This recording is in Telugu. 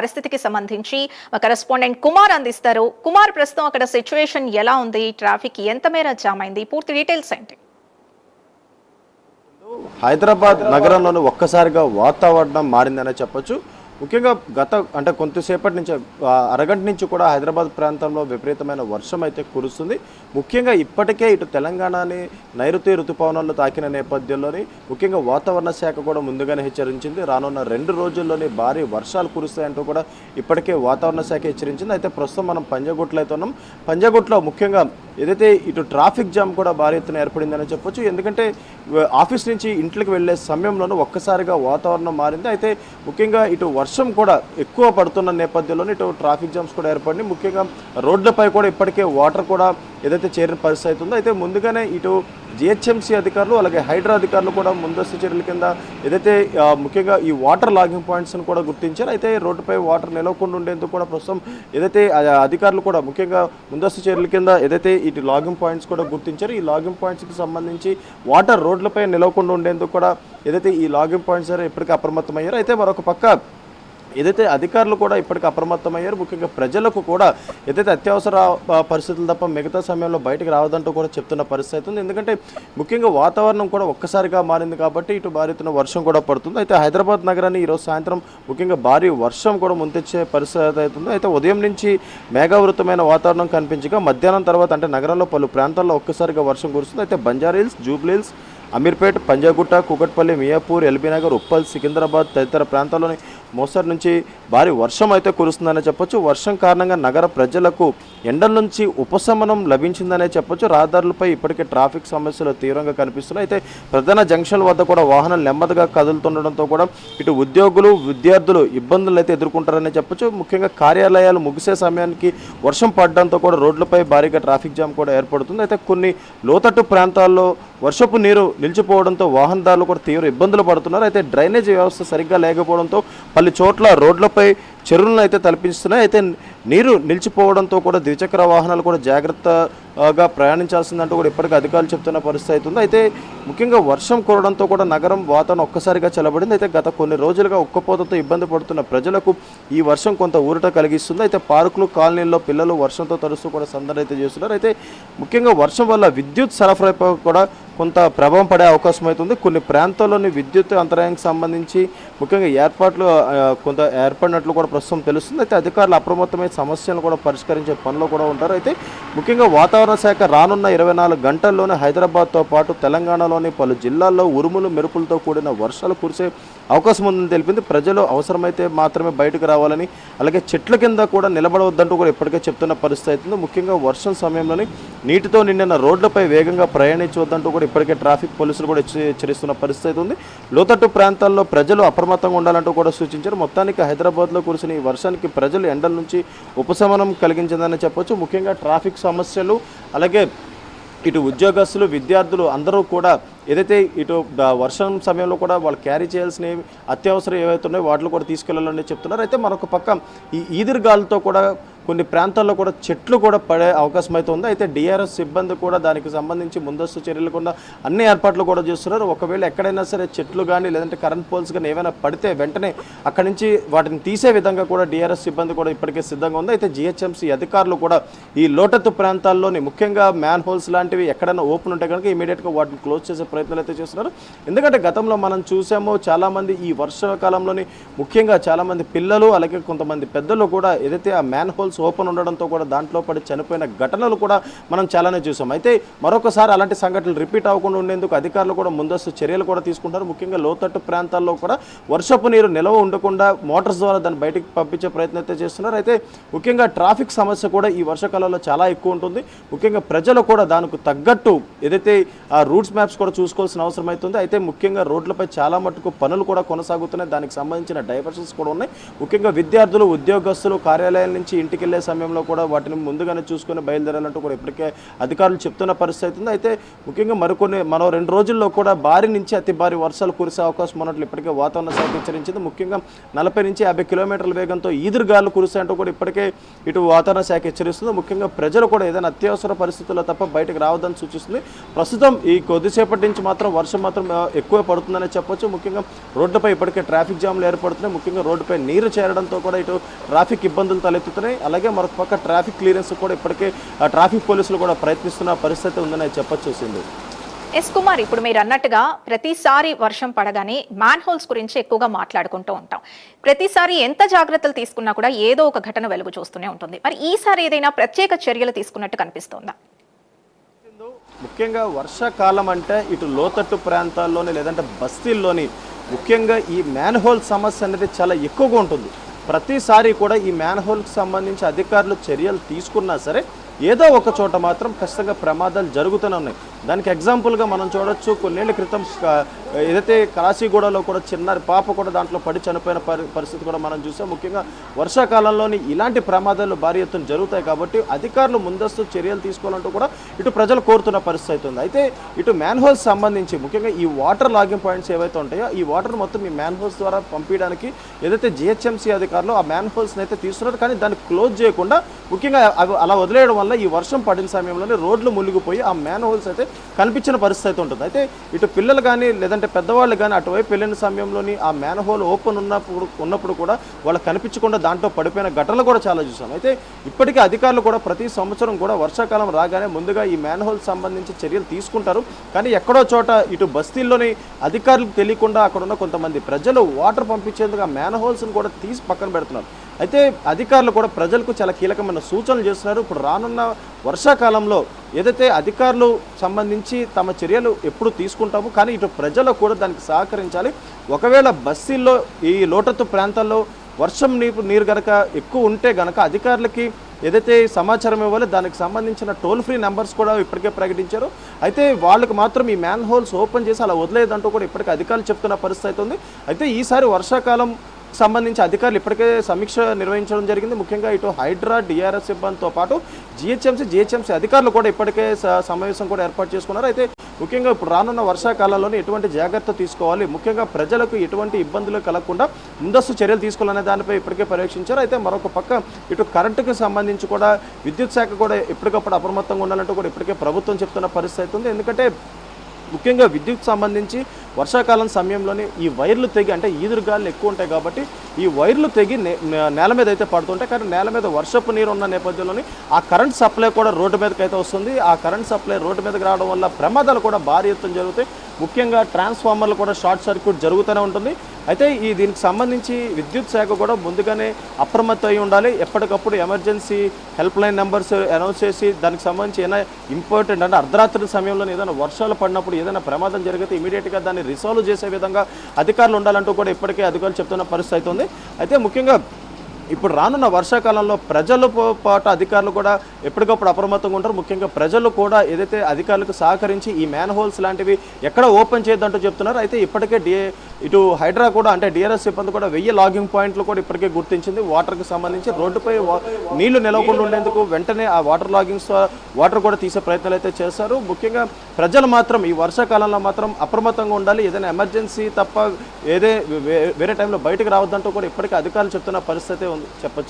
పరిస్థితికి సంబంధించి మా కరెస్పాండెంట్ కుమార్ అందిస్తారు. కుమార్, ప్రస్తుతం అక్కడ సిచ్యువేషన్ ఎలా ఉంది? ట్రాఫిక్ ఎంత మేర జామ్ అయింది? పూర్తి డీటెయిల్స్ ఏంటి? హైదరాబాద్ నగరంలోని ఒక్కసారిగా వాతావరణం మారిందనే చెప్పొచ్చు. ముఖ్యంగా అంటే కొంతసేపటి నుంచి అరగంట నుంచి కూడా హైదరాబాద్ ప్రాంతంలో విపరీతమైన వర్షం అయితే కురుస్తుంది. ముఖ్యంగా ఇప్పటికే ఇటు తెలంగాణని నైరుతి ఋతుపవనాలు తాకిన నేపథ్యంలోని ముఖ్యంగా వాతావరణ శాఖ కూడా ముందుగానే హెచ్చరించింది. రానున్న 2 రోజుల్లోనే భారీ వర్షాలు కురుస్తాయంటూ కూడా ఇప్పటికే వాతావరణ శాఖ హెచ్చరించింది. అయితే ప్రస్తుతం మనం పంజాగుట్టలో అయితే ఉన్నాం. పంజాగుట్టలో ముఖ్యంగా ఏదైతే ఇటు ట్రాఫిక్ జామ్ కూడా భారీ ఎత్తున ఏర్పడిందని చెప్పొచ్చు. ఎందుకంటే ఆఫీస్ నుంచి ఇంట్లోకి వెళ్ళే సమయంలోనూ ఒక్కసారిగా వాతావరణం మారింది. అయితే ముఖ్యంగా ఇటు వర్షం కూడా ఎక్కువ పడుతున్న నేపథ్యంలోనే ఇటు ట్రాఫిక్ జామ్స్ కూడా ఏర్పడింది. ముఖ్యంగా రోడ్లపై కూడా ఇప్పటికే వాటర్ కూడా ఏదైతే చేరిన పరిస్థితి అవుతుందో, అయితే ముందుగానే ఇటు జిహెచ్ఎంసీ అధికారులు అలాగే హైడ్రా అధికారులు కూడా ముందస్తు చర్యల కింద ఏదైతే ముఖ్యంగా ఈ వాటర్ లాగింగ్ పాయింట్స్ను కూడా గుర్తించారు. అయితే రోడ్డుపై వాటర్ నిలవకుండా ఉండేందుకు కూడా ప్రస్తుతం ఏదైతే అధికారులు కూడా ముఖ్యంగా ముందస్తు చర్యల కింద ఏదైతే ఇటు లాగింగ్ పాయింట్స్ కూడా గుర్తించారు. ఈ లాగింగ్ పాయింట్స్కి సంబంధించి వాటర్ రోడ్లపై నిలవకుండా ఉండేందుకు కూడా ఏదైతే ఈ లాగింగ్ పాయింట్స్ ఇప్పటికీ అప్రమత్తమయ్యారు. అయితే మరొక పక్క ఏదైతే అధికారులు కూడా ఇప్పటికి అప్రమత్తమయ్యారు. ముఖ్యంగా ప్రజలకు కూడా ఏదైతే అత్యవసర పరిస్థితులు తప్ప మిగతా సమయంలో బయటకు రావద్దంటూ కూడా చెప్తున్న పరిస్థితి ఉంది. ఎందుకంటే ముఖ్యంగా వాతావరణం కూడా ఒక్కసారిగా మారింది కాబట్టి ఇటు భారీ ఎత్తున వర్షం కూడా పడుతుంది. అయితే హైదరాబాద్ నగరాన్ని ఈరోజు సాయంత్రం ముఖ్యంగా భారీ వర్షం కూడా ముంతెచ్చే పరిస్థితి అవుతుంది. అయితే ఉదయం నుంచి మేఘావృతమైన వాతావరణం కనిపించగా మధ్యాహ్నం తర్వాత అంటే నగరంలో పలు ప్రాంతాల్లో ఒక్కసారిగా వర్షం కురుస్తుంది. అయితే బంజారాహిల్స్, జూబ్లీహిల్స్, అమీర్పేట్, పంజాగుట్ట, కూకట్పల్లి, మియాపూర్, ఎల్బీనగర్, ఉప్పల్, సికింద్రాబాద్ తదితర ప్రాంతాల్లోని మోస్తరు నుంచి భారీ వర్షం అయితే కురుస్తుందనే చెప్పొచ్చు. వర్షం కారణంగా నగర ప్రజలకు ఎండల నుంచి ఉపశమనం లభించిందనే చెప్పొచ్చు. రహదారులపై ఇప్పటికే ట్రాఫిక్ సమస్యలు తీవ్రంగా కనిపిస్తున్నాయి. అయితే ప్రధాన జంక్షన్ల వద్ద కూడా వాహనాలు నెమ్మదిగా కదులుతుండడంతో కూడా ఇటు ఉద్యోగులు, విద్యార్థులు ఇబ్బందులు అయితే ఎదుర్కొంటారనే చెప్పొచ్చు. ముఖ్యంగా కార్యాలయాలు ముగిసే సమయానికి వర్షం పడడంతో కూడా రోడ్లపై భారీగా ట్రాఫిక్ జామ్ కూడా ఏర్పడుతుంది. అయితే కొన్ని లోతట్టు ప్రాంతాల్లో వర్షపు నీరు నిలిచిపోవడంతో వాహనదారులు కూడా తీవ్ర ఇబ్బందులు పడుతున్నారు. అయితే డ్రైనేజ్ వ్యవస్థ సరిగ్గా లేకపోవడంతో పలు చోట్ల రోడ్లపై చెరువులను అయితే తలపిస్తున్నాయి. అయితే నీరు నిలిచిపోవడంతో కూడా ద్విచక్ర వాహనాలు కూడా జాగ్రత్తగా ప్రయాణించాల్సిందంటూ కూడా ఇప్పటికీ అధికారులు చెప్తున్న పరిస్థితి అవుతుంది. అయితే ముఖ్యంగా వర్షం కురవడంతో కూడా నగరం వాతావరణం ఒక్కసారిగా చల్లబడింది. అయితే గత కొన్ని రోజులుగా ఉక్కపోతతో ఇబ్బంది పడుతున్న ప్రజలకు ఈ వర్షం కొంత ఊరట కలిగిస్తుంది. అయితే పార్కులు, కాలనీల్లో పిల్లలు వర్షంతో తడుస్తూ కూడా సందడి అయితే చేస్తున్నారు. అయితే ముఖ్యంగా వర్షం వల్ల విద్యుత్ సరఫరాపై కూడా కొంత ప్రభావం పడే అవకాశం అవుతుంది. కొన్ని ప్రాంతాల్లోని విద్యుత్ అంతరాయానికి సంబంధించి ముఖ్యంగా ఏర్పాట్లు కొంత ఏర్పడినట్లు కూడా ప్రస్తుతం తెలుస్తుంది. అయితే అధికారులు అప్రమత్తమైన సమస్యలను కూడా పరిష్కరించే పనిలో కూడా ఉంటారు. అయితే ముఖ్యంగా వాతావరణ శాఖ రానున్న 24 గంటల్లోనే హైదరాబాద్తో పాటు తెలంగాణలోని పలు జిల్లాల్లో ఉరుములు, మెరుపులతో కూడిన వర్షాలు కురిసే అవకాశం ఉందని తెలిపింది. ప్రజలు అవసరమైతే మాత్రమే బయటకు రావాలని అలాగే చెట్ల కింద కూడా నిలబడవద్దంటూ కూడా ఇప్పటికే చెప్తున్న పరిస్థితి అవుతుంది. ముఖ్యంగా వర్షం సమయంలోని నీటితో నిండిన రోడ్లపై వేగంగా ప్రయాణించవద్దంటూ కూడా ఇప్పటికే ట్రాఫిక్ పోలీసులు కూడా హెచ్చరిస్తున్న పరిస్థితి ఉంది. లోతట్టు ప్రాంతాల్లో ప్రజలు అప్రమత్తంగా ఉండాలంటూ కూడా సూచించారు. మొత్తానికి హైదరాబాద్లో కురిసిన ఈ వర్షానికి ప్రజలు ఎండల నుంచి ఉపశమనం కలిగించిందని చెప్పొచ్చు. ముఖ్యంగా ట్రాఫిక్ సమస్యలు అలాగే ఇటు ఉద్యోగస్తులు, విద్యార్థులు అందరూ కూడా ఏదైతే ఇటు వర్షం సమయంలో కూడా వాళ్ళు క్యారీ చేయాల్సినవి అత్యవసరం ఏవైతే ఉన్నాయో వాటిలో కూడా తీసుకెళ్లాలని చెప్తున్నారు. అయితే మరొక పక్క ఈ ఈదురుగాలతో కూడా కొన్ని ప్రాంతాల్లో కూడా చెట్లు కూడా పడే అవకాశం అయితే ఉంది. అయితే డిఆర్ఎస్ సిబ్బంది కూడా దానికి సంబంధించి ముందస్తు చర్యలు కూడా అన్ని ఏర్పాట్లు కూడా చేస్తున్నారు. ఒకవేళ ఎక్కడైనా సరే చెట్లు కానీ లేదంటే కరెంట్ పోల్స్ కానీ ఏమైనా పడితే వెంటనే అక్కడి నుంచి వాటిని తీసే విధంగా కూడా డిఆర్ఎస్ సిబ్బంది కూడా ఇప్పటికే సిద్ధంగా ఉంది. అయితే జిహెచ్ఎంసీ అధికారులు కూడా ఈ లోతట్టు ప్రాంతాల్లోని ముఖ్యంగా మ్యాన్ హోల్స్ లాంటివి ఎక్కడైనా ఓపెన్ ఉంటే కనుక ఇమీడియట్గా వాటిని క్లోజ్ చేసే ప్రయత్నాలు అయితే చేస్తున్నారు. ఎందుకంటే గతంలో మనం చూసాము చాలామంది ఈ వర్షాకాలంలోని ముఖ్యంగా చాలామంది పిల్లలు అలాగే కొంతమంది పెద్దలు కూడా ఏదైతే ఆ మ్యాన్ హోల్స్ ఓపెన్ ఉండడంతో కూడా దాంట్లో పడి చనిపోయిన ఘటనలు కూడా మనం చాలానే చూసాం. అయితే మరొకసారి అలాంటి సంఘటనలు రిపీట్ అవ్వకుండా ఉండేందుకు అధికారులు కూడా ముందస్తు చర్యలు కూడా తీసుకుంటారు. ముఖ్యంగా లోతట్టు ప్రాంతాల్లో కూడా వర్షపు నీరు నిల్వ ఉండకుండా మోటార్స్ ద్వారా దాన్ని బయటికి పంపించే ప్రయత్నం అయితే చేస్తున్నారు. అయితే ముఖ్యంగా ట్రాఫిక్ సమస్య కూడా ఈ వర్షాకాలంలో చాలా ఎక్కువ ఉంటుంది. ముఖ్యంగా ప్రజలు కూడా దానికి తగ్గట్టు ఏదైతే ఆ రూట్స్ మ్యాప్స్ కూడా చూసుకోవాల్సిన అవసరం అవుతుంది. అయితే ముఖ్యంగా రోడ్లపై చాలా మటుకు పనులు కూడా కొనసాగుతున్నాయి. దానికి సంబంధించిన డైవర్షన్స్ కూడా ఉన్నాయి. ముఖ్యంగా విద్యార్థులు, ఉద్యోగస్తులు కార్యాలయాల నుంచి ఇంటికి వెళ్ళే సమయంలో కూడా వాటిని ముందుగానే చూసుకొని బయలుదేరాలంటూ కూడా ఇప్పటికే అధికారులు చెప్తున్న పరిస్థితి ఉంది. అయితే ముఖ్యంగా మరో 2 రోజుల్లో కూడా భారీ నుంచి అతి భారీ వర్షాలు కురిసే అవకాశం ఉన్నట్లు ఇప్పటికే వాతావరణ శాఖ హెచ్చరించింది. ముఖ్యంగా 40 నుంచి 50 కిలోమీటర్ల వేగంతో ఈదురుగాలు కురిసాయంటూ కూడా ఇప్పటికే ఇటు వాతావరణ శాఖ హెచ్చరిస్తుంది. ముఖ్యంగా ప్రజలు కూడా ఏదైనా అత్యవసర పరిస్థితుల్లో తప్ప బయటకు రావద్దని సూచిస్తుంది. ప్రస్తుతం ఈ కొద్దిసేపటి నుంచి మాత్రం వర్షం మాత్రం ఎక్కువ పడుతుందనే చెప్పొచ్చు. ముఖ్యంగా రోడ్లపై ఇప్పటికే ట్రాఫిక్ జామ్లు ఏర్పడుతున్నాయి. ముఖ్యంగా రోడ్డుపై నీరు చేరడంతో కూడా ఇటు ట్రాఫిక్ ఇబ్బందులు తలెత్తుతున్నాయి. అలాగే మరొక పక్క ట్రాఫిక్ క్లియరెన్స్ కూడా ఇప్పటికే ట్రాఫిక్ పోలీసులు కూడా ప్రయత్నిస్తున్న పరిస్థితి ఉందని చెప్పొచ్చు సింధు. ఎస్ కుమార్, ఇప్పుడు మీరు అన్నట్టుగా ప్రతిసారి వర్షం పడగానే మ్యాన్ హోల్స్ గురించి ఎక్కువగా మాట్లాడుకుంటూ ఉంటాం. ప్రతిసారి ఎంత జాగ్రత్తలు తీసుకున్నా కూడా ఏదో ఒక ఘటన వెలుగు చూస్తూనే ఉంటుంది. మరి ఈసారి ఏదైనా ప్రత్యేక చర్యలు తీసుకున్నట్టు కనిపిస్తోందా? ముఖ్యంగా వర్షాకాలం అంటే ఇటు లోతట్టు ప్రాంతాల్లోని లేదంటే బస్తీల్లోని ముఖ్యంగా ఈ మ్యాన్ హోల్ సమస్య అనేది చాలా ఎక్కువగా ఉంటుంది. ప్రతిసారి కూడా ఈ మ్యాన్ హోల్కి సంబంధించి అధికారులు చర్యలు తీసుకున్నా సరే ఏదో ఒక చోట మాత్రం ఖచ్చితంగా ప్రమాదాలు జరుగుతూనే ఉన్నాయి. దానికి ఎగ్జాంపుల్గా మనం చూడొచ్చు, కొన్నేళ్ల క్రితం ఏదైతే కాశీగూడలో కూడా చిన్నారి పాప కూడా దాంట్లో పడి చనిపోయిన పరిస్థితి కూడా మనం చూసాం. ముఖ్యంగా వర్షాకాలంలోని ఇలాంటి ప్రమాదాలు భారీ ఎత్తున జరుగుతాయి కాబట్టి అధికారులు ముందస్తు చర్యలు తీసుకోవాలంటూ కూడా ఇటు ప్రజలు కోరుతున్న పరిస్థితి అవుతుంది. అయితే ఇటు మ్యాన్ హోల్స్ సంబంధించి ముఖ్యంగా ఈ వాటర్ లాగింగ్ పాయింట్స్ ఏవైతే ఉంటాయో ఈ వాటర్ మొత్తం ఈ మ్యాన్ హోల్స్ ద్వారా పంపించడానికి ఏదైతే జిహెచ్ఎంసీ అధికారులు ఆ మ్యాన్ హోల్స్ని అయితే తీస్తున్నారు. కానీ దాన్ని క్లోజ్ చేయకుండా ముఖ్యంగా అవి అలా వదిలేయడం వల్ల ఈ వర్షం పడిన సమయంలోనే రోడ్లు మునిగిపోయి ఆ మ్యాన్ హోల్స్ అయితే కనిపించిన పరిస్థితి ఉంటుంది. అయితే ఇటు పిల్లలు కానీ లేదంటే పెద్దవాళ్ళు కానీ అటువైపు వెళ్ళిన సమయంలోని ఆ మ్యాన్ హోల్ ఓపెన్ ఉన్నప్పుడు కూడా వాళ్ళు కనిపించకుండా దాంట్లో పడిపోయిన ఘటనలు కూడా చాలా చూసాం. అయితే ఇప్పటికీ అధికారులు కూడా ప్రతి సంవత్సరం కూడా వర్షాకాలం రాగానే ముందుగా ఈ మ్యాన్ హోల్ సంబంధించి చర్యలు తీసుకుంటారు. కానీ ఎక్కడో చోట ఇటు బస్తీల్లోని అధికారులకు తెలియకుండా అక్కడ ఉన్న కొంతమంది ప్రజలు వాటర్ పంపించేందుకు ఆ మ్యాన్ హోల్స్ని కూడా తీసి పక్కన పెడుతున్నారు. అయితే అధికారులు కూడా ప్రజలకు చాలా కీలకమైన సూచనలు చేస్తున్నారు. ఇప్పుడు రానున్న వర్షాకాలంలో ఏదైతే అధికారులు సంబంధించి తమ చర్యలు ఎప్పుడు తీసుకుంటామో కానీ ఇటు ప్రజలు కూడా దానికి సహకరించాలి. ఒకవేళ బస్తీల్లో ఈ లోతట్టు ప్రాంతాల్లో వర్షం నీరు కనుక ఎక్కువ ఉంటే గనక అధికారులకి ఏదైతే సమాచారం ఇవ్వాలి దానికి సంబంధించిన టోల్ ఫ్రీ నెంబర్స్ కూడా ఇప్పటికే ప్రకటించారు. అయితే వాళ్ళకి మాత్రం ఈ మ్యాన్ హోల్స్ ఓపెన్ చేసి అలా వదిలేదంటూ కూడా ఇప్పటికే అధికారులు చెప్తున్న పరిస్థితి ఉంది. అయితే ఈసారి వర్షాకాలం సంబంధించి అధికారులు ఇప్పటికే సమీక్ష నిర్వహించడం జరిగింది. ముఖ్యంగా ఇటు హైడ్రా డిఆర్ఎస్ సిబ్బందితో పాటు జిహెచ్ఎంసీ అధికారులు కూడా ఇప్పటికే సమావేశం కూడా ఏర్పాటు చేసుకున్నారు. అయితే ముఖ్యంగా ఇప్పుడు రానున్న వర్షాకాలంలోనే ఎటువంటి జాగ్రత్త తీసుకోవాలి, ముఖ్యంగా ప్రజలకు ఎటువంటి ఇబ్బందులు కలగకుండా ముందస్తు చర్యలు తీసుకోవాలనే దానిపై ఇప్పటికే పర్యవేక్షించారు. అయితే మరొక పక్క ఇటు కరెంటుకి సంబంధించి కూడా విద్యుత్ శాఖ కూడా ఎప్పటికప్పుడు అప్రమత్తంగా ఉండాలంటూ కూడా ఇప్పటికే ప్రభుత్వం చెప్తున్న పరిస్థితి ఉంది. ఎందుకంటే ముఖ్యంగా విద్యుత్ సంబంధించి వర్షాకాలం సమయంలోనే ఈ వైర్లు తెగి అంటే ఈదురుగాలు ఎక్కువ ఉంటాయి కాబట్టి ఈ వైర్లు తెగి నేల మీద అయితే పడుతుంటాయి. కానీ నేల మీద వర్షపు నీరు ఉన్న నేపథ్యంలోని ఆ కరెంట్ సప్లై కూడా రోడ్డు మీదకి అయితే వస్తుంది. ఆ కరెంట్ సప్లై రోడ్డు మీదకి రావడం వల్ల ప్రమాదాలు కూడా భారీ ఎత్తున జరుగుతాయి. ముఖ్యంగా ట్రాన్స్ఫార్మర్లు కూడా షార్ట్ సర్క్యూట్ జరుగుతూనే ఉంటుంది. అయితే దీనికి సంబంధించి విద్యుత్ శాఖ కూడా ముందుగానే అప్రమత్తం అయి ఉండాలి. ఎప్పటికప్పుడు emergency help line numbers announce చేసి దానికి సంబంధించి ఏదైనా ఇంపార్టెంట్ అంటే అర్ధరాత్రి సమయంలో ఏదైనా వర్షాలు పడినప్పుడు ఏదైనా ప్రమాదం జరిగితే ఇమీడియట్గా దాన్ని రిసాల్వ్ చేసే విధంగా అధికారులు ఉండాలంటూ కూడా ఇప్పటికే అధికారులు చెప్తున్న పరిస్థితి ఉంది. అయితే ముఖ్యంగా ఇప్పుడు రానున్న వర్షాకాలంలో ప్రజలతో పాటు అధికారులు కూడా ఎప్పటికప్పుడు అప్రమత్తంగా ఉంటారు. ముఖ్యంగా ప్రజలు కూడా ఏదైతే అధికారులకు సహకరించి ఈ మ్యాన్ హోల్స్ లాంటివి ఎక్కడ ఓపెన్ చేయొద్దంటూ చెప్తున్నారు. అయితే ఇప్పటికే ఇటు హైడ్రా కూడా అంటే డిఆర్ఎస్ సిబ్బంది కూడా 1000 లాగింగ్ పాయింట్లు కూడా ఇప్పటికే గుర్తించింది. వాటర్కి సంబంధించి రోడ్డుపై నీళ్లు నిలవకుండా ఉండేందుకు వెంటనే ఆ వాటర్ లాగింగ్స్ వాటర్ కూడా తీసే ప్రయత్నాలు అయితే చేశారు. ముఖ్యంగా ప్రజలు మాత్రం ఈ వర్షాకాలంలో మాత్రం అప్రమత్తంగా ఉండాలి. ఏదైనా ఎమర్జెన్సీ తప్ప వేరే టైంలో బయటకు రావద్దంటూ కూడా ఇప్పటికే అధికారులు చెప్తున్న పరిస్థితి ఉంది చెప్పచ్చు.